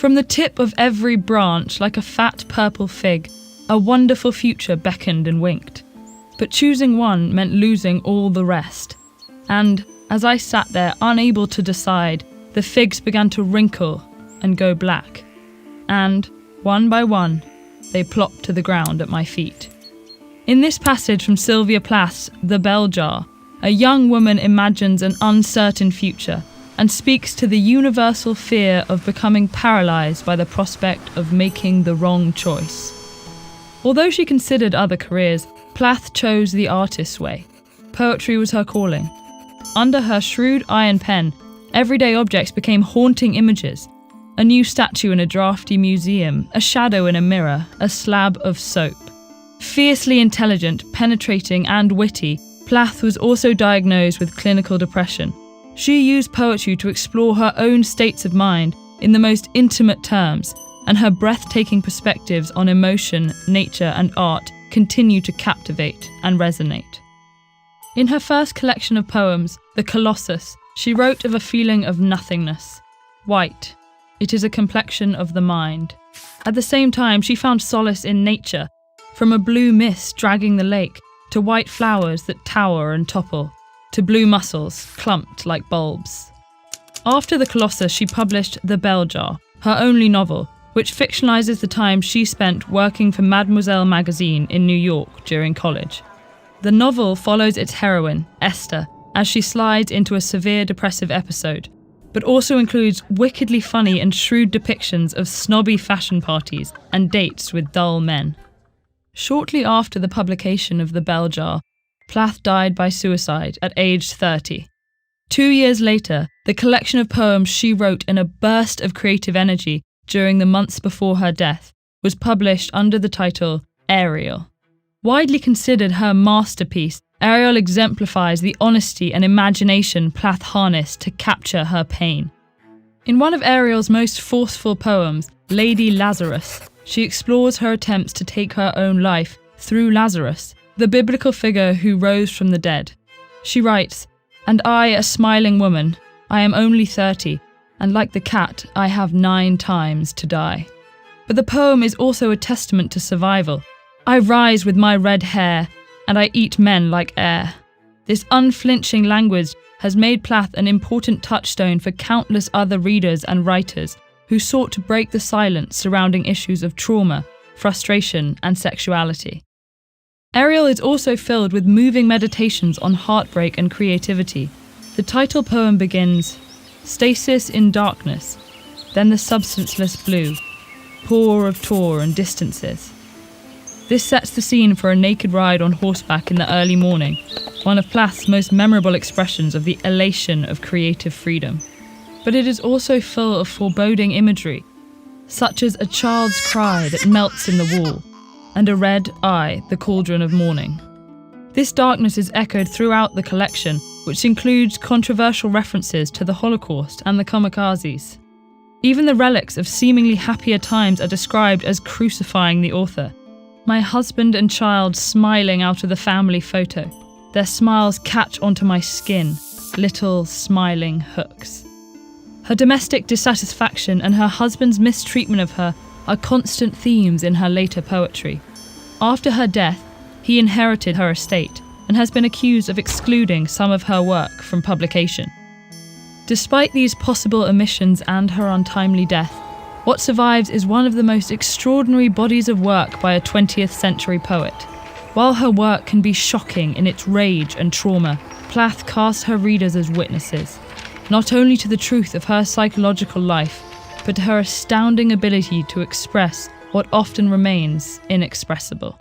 From the tip of every branch, like a fat purple fig, a wonderful future beckoned and winked. But choosing one meant losing all the rest. And, as I sat there unable to decide, the figs began to wrinkle and go black. And, one by one, they plopped to the ground at my feet. In this passage from Sylvia Plath's The Bell Jar, a young woman imagines an uncertain future and speaks to the universal fear of becoming paralysed by the prospect of making the wrong choice. Although she considered other careers, Plath chose the artist's way. Poetry was her calling. Under her shrewd iron pen, everyday objects became haunting images. A new statue in a drafty museum, a shadow in a mirror, a slab of soap. Fiercely intelligent, penetrating and witty, Plath was also diagnosed with clinical depression. She used poetry to explore her own states of mind in the most intimate terms, and her breathtaking perspectives on emotion, nature and art continue to captivate and resonate. In her first collection of poems, The Colossus, she wrote of a feeling of nothingness. White. It is a complexion of the mind. At the same time, she found solace in nature, from a blue mist dragging the lake, to white flowers that tower and topple, to blue mussels, clumped like bulbs. After The Colossus, she published The Bell Jar, her only novel, which fictionalizes the time she spent working for Mademoiselle magazine in New York during college. The novel follows its heroine, Esther, as she slides into a severe depressive episode, but also includes wickedly funny and shrewd depictions of snobby fashion parties and dates with dull men. Shortly after the publication of The Bell Jar, Plath died by suicide at age 30. 2 years later, the collection of poems she wrote in a burst of creative energy during the months before her death was published under the title Ariel. Widely considered her masterpiece, Ariel exemplifies the honesty and imagination Plath harnessed to capture her pain. In one of Ariel's most forceful poems, Lady Lazarus, she explores her attempts to take her own life through Lazarus, the biblical figure who rose from the dead. She writes, "And I, a smiling woman, I am only 30, and like the cat, I have 9 times to die." But the poem is also a testament to survival. I rise with my red hair, and I eat men like air. This unflinching language has made Plath an important touchstone for countless other readers and writers who sought to break the silence surrounding issues of trauma, frustration, and sexuality. Ariel is also filled with moving meditations on heartbreak and creativity. The title poem begins, "Stasis in darkness, then the substanceless blue, pour of tour and distances." This sets the scene for a naked ride on horseback in the early morning, one of Plath's most memorable expressions of the elation of creative freedom. But it is also full of foreboding imagery, such as a child's cry that melts in the wall, and a red eye, the cauldron of mourning. This darkness is echoed throughout the collection, which includes controversial references to the Holocaust and the kamikazes. Even the relics of seemingly happier times are described as crucifying the author. My husband and child smiling out of the family photo. Their smiles catch onto my skin, little smiling hooks. Her domestic dissatisfaction and her husband's mistreatment of her are constant themes in her later poetry. After her death, he inherited her estate and has been accused of excluding some of her work from publication. Despite these possible omissions and her untimely death, what survives is one of the most extraordinary bodies of work by a 20th century poet. While her work can be shocking in its rage and trauma, Plath casts her readers as witnesses, not only to the truth of her psychological life, but to her astounding ability to express what often remains inexpressible.